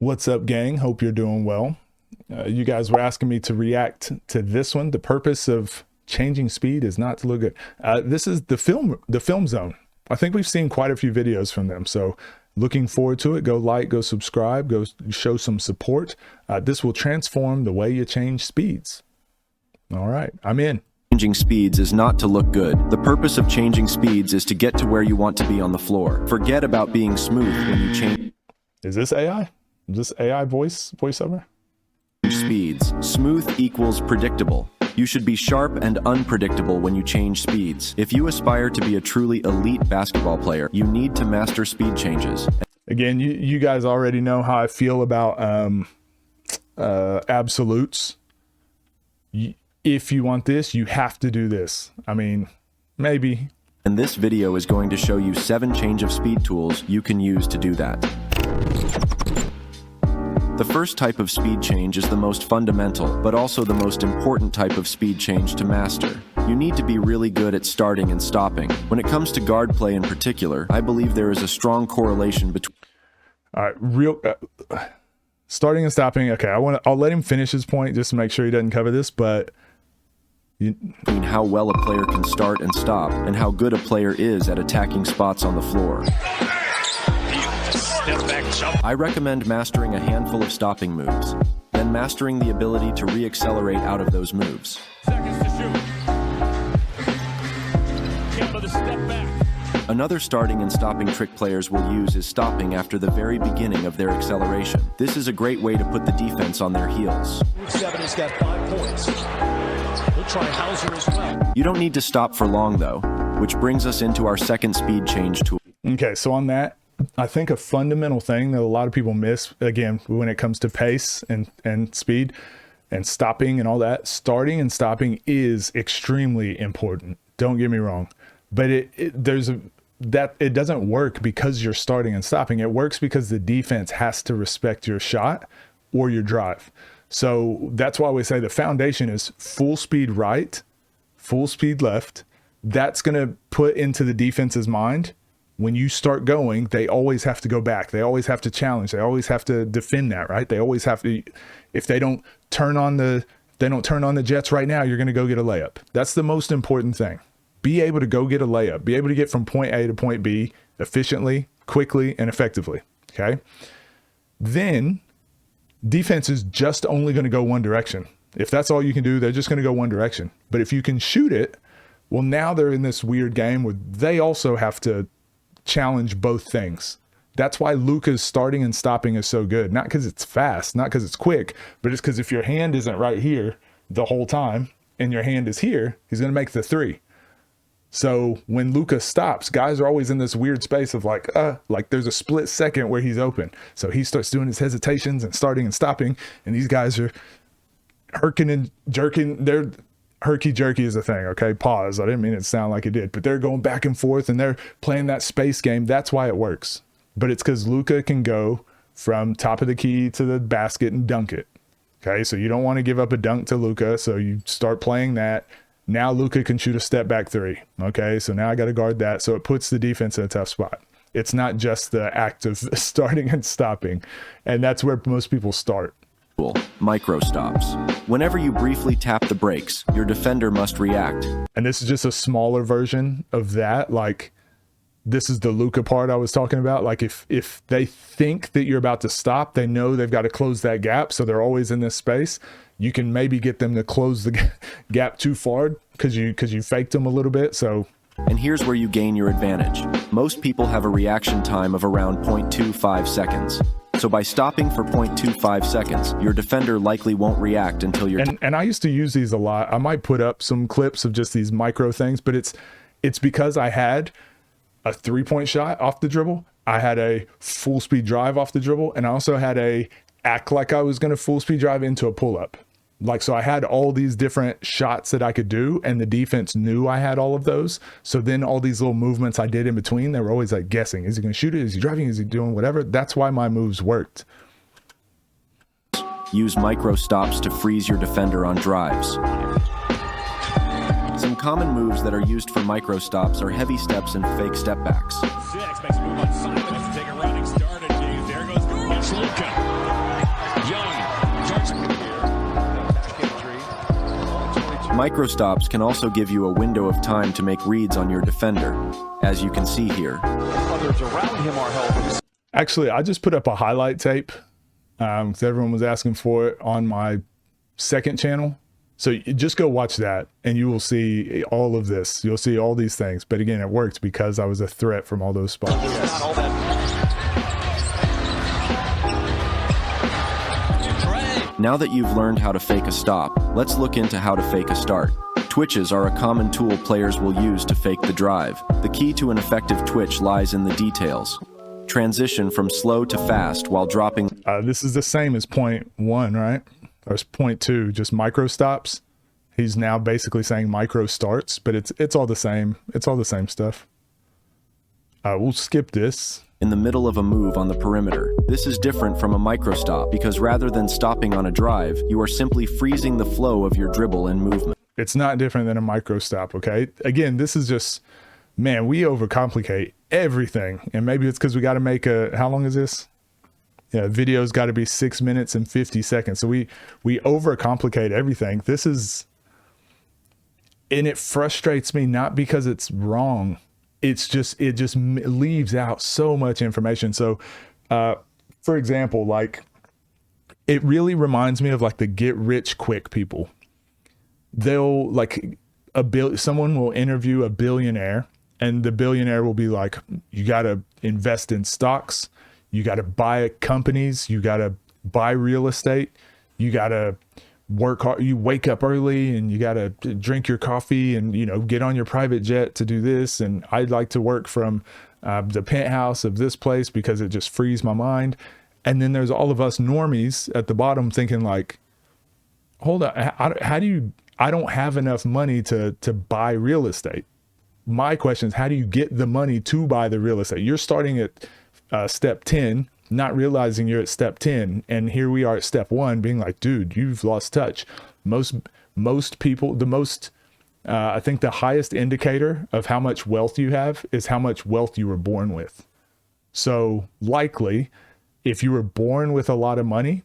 What's up, gang? Hope you're doing well. You guys were asking me to react to this one. The purpose of changing speed is not to look good. This is the film zone. I think we've seen quite a few videos from them. So looking forward to it. Go like, go subscribe, go show some support. This will transform the way you change speeds. All right, I'm in. Changing speeds is not to look good. The purpose of changing speeds is to get to where you want to be on the floor. Forget about being smooth when you change. Is this AI? Is this AI voiceover? Speeds. Smooth equals predictable. You should be sharp and unpredictable when you change speeds. If you aspire to be a truly elite basketball player, you need to master speed changes. Again, you guys already know how I feel about absolutes. If you want this, you have to do this. I mean, maybe. And this video is going to show you 7 change of speed tools you can use to do that. The first type of speed change is the most fundamental, but also the most important type of speed change to master. You need to be really good at starting and stopping. When it comes to guard play in particular, I believe there is a strong correlation between... All right, starting and stopping. Okay, I'll let him finish his point just to make sure he doesn't cover this, but how well a player can start and stop, and how good a player is at attacking spots on the floor. I recommend mastering a handful of stopping moves, then mastering the ability to re-accelerate out of those moves. Another starting and stopping trick players will use is stopping after the very beginning of their acceleration. This is a great way to put the defense on their heels. 7's got 5 points. We'll try Hauser as well. You don't need to stop for long though, which brings us into our second speed change tool. Okay, so on that, I think a fundamental thing that a lot of people miss, again, when it comes to pace and speed and stopping and all that, starting and stopping is extremely important. Don't get me wrong, but it doesn't work because you're starting and stopping. It works because the defense has to respect your shot or your drive. So that's why we say the foundation is full speed right, full speed left. That's going to put into the defense's mind, when you start going, they always have to go back. They always have to challenge. They always have to defend that, right? They always have to, if they don't turn on the jets right now, you're going to go get a layup. That's the most important thing. Be able to go get a layup. Be able to get from point A to point B efficiently, quickly, and effectively, okay? Then defense is just only going to go one direction. If that's all you can do, they're just going to go one direction. But if you can shoot it, well, now they're in this weird game where they also have to challenge both things. That's why Luka's starting and stopping is so good. Not because it's fast, not because it's quick, but it's because if your hand isn't right here the whole time and your hand is here, he's going to make the 3. So when Luka stops, guys are always in this weird space of like there's a split second where he's open. So he starts doing his hesitations and starting and stopping, and these guys are herking and jerking. They're herky-jerky is a thing, okay? Pause. I didn't mean it to sound like it did, but they're going back and forth and they're playing that space game. That's why it works. But it's because Luka can go from top of the key to the basket and dunk it, okay? So you don't want to give up a dunk to Luka, so you start playing that. Now Luka can shoot a step back 3, okay? So now I got to guard that, so it puts the defense in a tough spot. It's not just the act of starting and stopping, and that's where most people start. Micro stops. Whenever you briefly tap the brakes, your defender must react. And this is just a smaller version of that. Like, this is the Luka part I was talking about. Like, if they think that you're about to stop, they know they've got to close that gap, so they're always in this space. You can maybe get them to close the gap too far because you faked them a little bit. So, and here's where you gain your advantage. Most people have a reaction time of around 0.25 seconds. So by stopping for 0.25 seconds, your defender likely won't react until you're... And I used to use these a lot. I might put up some clips of just these micro things, but it's because I had a 3-point shot off the dribble. I had a full speed drive off the dribble. And I also had a act like I was going to full speed drive into a pull up. Like, so I had all these different shots that I could do, and the defense knew I had all of those. So then all these little movements I did in between, they were always like guessing. Is he going to shoot it? Is he driving? Is he doing whatever? That's why my moves worked. Use micro stops to freeze your defender on drives. Some common moves that are used for micro stops are heavy steps and fake step backs. 6 makes a move on Simon to take a running start. And there goes Luka. Microstops can also give you a window of time to make reads on your defender, as you can see here. Others around him are helping. Actually, I just put up a highlight tape because everyone was asking for it on my second channel. So you just go watch that and you will see all of this. You'll see all these things. But again, it worked because I was a threat from all those spots. Not all that. Now that you've learned how to fake a stop, let's look into how to fake a start. Twitches are a common tool players will use to fake the drive. The key to an effective twitch lies in the details. Transition from slow to fast while dropping. This is the same as point one, right? Or point two, just micro stops. He's now basically saying micro starts, but it's all the same. It's all the same stuff. We'll skip this. In the middle of a move on the perimeter. This is different from a microstop because rather than stopping on a drive, you are simply freezing the flow of your dribble and movement. It's not different than a micro stop, okay? Again, this is just, man, we overcomplicate everything. And maybe it's because we got to make how long is this? Yeah, video's got to be 6 minutes and 50 seconds. So we overcomplicate everything. This is, and it frustrates me not because it's wrong. It just leaves out so much information. So, for example, like it really reminds me of like the get rich quick people. They'll like someone will interview a billionaire and the billionaire will be like, you got to invest in stocks. You got to buy companies. You got to buy real estate. You got to work hard. You wake up early and you got to drink your coffee and, you know, get on your private jet to do this. And I'd like to work from the penthouse of this place because it just frees my mind. And then there's all of us normies at the bottom thinking like, hold on, I don't have enough money to buy real estate. My question is, how do you get the money to buy the real estate? You're starting at step 10, not realizing you're at step 10. And here we are at step 1 being like, dude, you've lost touch. Most people, I think the highest indicator of how much wealth you have is how much wealth you were born with. So likely if you were born with a lot of money,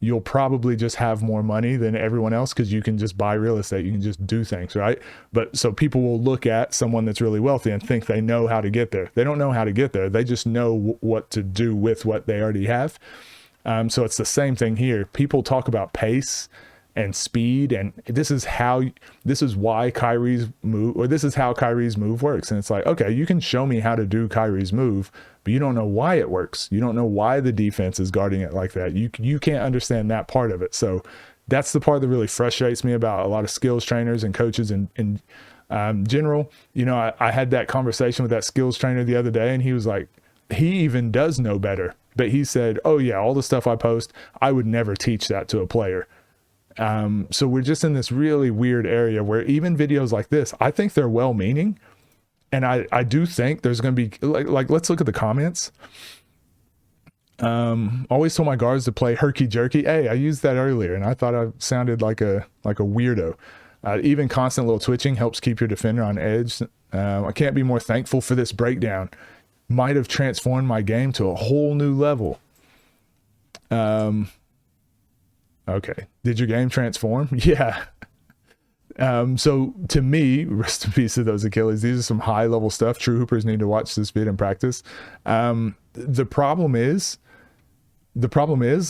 you'll probably just have more money than everyone else because you can just buy real estate. You can just do things, right? But so people will look at someone that's really wealthy and think they know how to get there. They don't know how to get there. They just know what to do with what they already have. So it's the same thing here. People talk about pace and speed, and this is why Kyrie's move, or this is how Kyrie's move works. And it's like, okay, you can show me how to do Kyrie's move, but you don't know why it works. You don't know why the defense is guarding it like that. You can't understand that part of it. So that's the part that really frustrates me about a lot of skills trainers and coaches in general. You know, I had that conversation with that skills trainer the other day, and he was like, he even does know better, but he said, oh yeah, all the stuff I post, I would never teach that to a player. So we're just in this really weird area where even videos like this, I think they're well-meaning. And I do think there's going to be like, let's look at the comments. Always told my guards to play herky jerky. Hey, I used that earlier and I thought I sounded like a weirdo. Even constant little twitching helps keep your defender on edge. I can't be more thankful for this breakdown. Might have transformed my game to a whole new level. Okay. Did your game transform? Yeah. So to me, rest in peace to those Achilles. These are some high level stuff. True hoopers need to watch this vid and practice. The problem is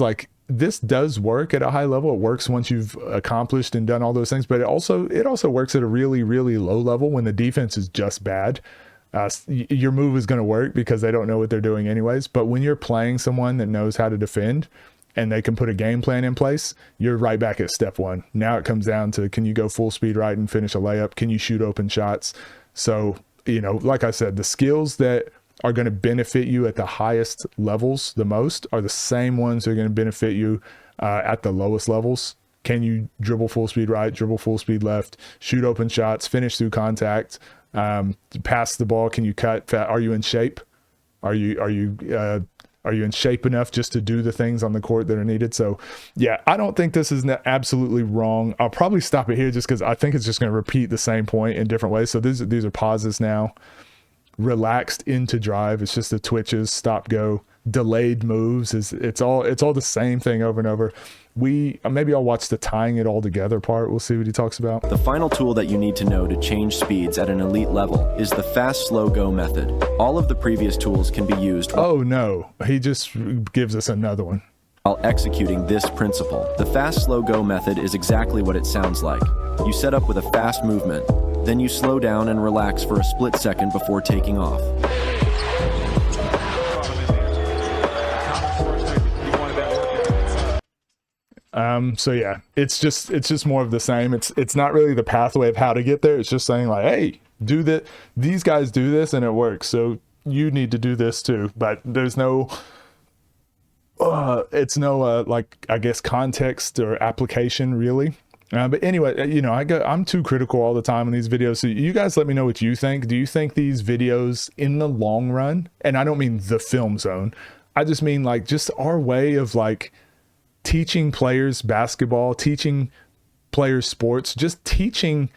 like, this does work at a high level. It works once you've accomplished and done all those things, but it also works at a really, really low level when the defense is just bad. Your move is going to work because they don't know what they're doing anyways. But when you're playing someone that knows how to defend and they can put a game plan in place, you're right back at step 1. Now it comes down to, can you go full speed right and finish a layup? Can you shoot open shots? So, you know, like I said, the skills that are going to benefit you at the highest levels the most are the same ones that are going to benefit you at the lowest levels. Can you dribble full speed right, dribble full speed left, shoot open shots, finish through contact, pass the ball? Can you cut? Are you in shape? Are you in shape enough just to do the things on the court that are needed? So yeah, I don't think this is absolutely wrong. I'll probably stop it here just because I think it's just going to repeat the same point in different ways. So these are pauses now. Relaxed into drive. It's just the twitches, stop, go. Delayed moves. It's all the same thing over and over. maybe I'll watch the tying it all together part. We'll see what he talks about. The final tool that you need to know to change speeds at an elite level is the fast slow go method. All of the previous tools can be used Oh no, he just gives us another one. while executing this principle. The fast slow go method is exactly what it sounds like. You set up with a fast movement, then you slow down and relax for a split second before taking off. So yeah, it's just more of the same. It's not really the pathway of how to get there. It's just saying like, hey, do that. These guys do this and it works, so you need to do this too. But there's no it's no like, I guess, context or application really. But anyway, you know, I'm too critical all the time in these videos. So you guys let me know what you think. Do you think these videos in the long run, and I don't mean the film zone, I just mean like just our way of like teaching players basketball, teaching players sports, just teaching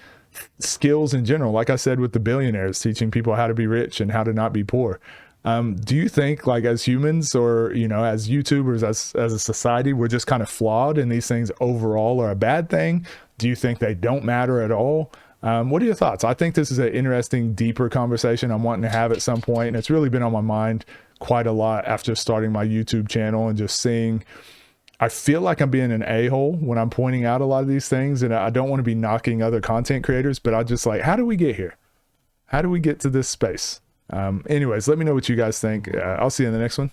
skills in general, like I said with the billionaires, teaching people how to be rich and how to not be poor. Do you think, like, as humans, or, you know, as YouTubers, as a society, we're just kind of flawed and these things overall are a bad thing? Do you think they don't matter at all? What are your thoughts? I think this is an interesting, deeper conversation I'm wanting to have at some point, and it's really been on my mind quite a lot after starting my YouTube channel and just seeing, I feel like I'm being an a-hole when I'm pointing out a lot of these things, and I don't want to be knocking other content creators, but I just like, how do we get here? How do we get to this space? Anyways, let me know what you guys think. I'll see you in the next one.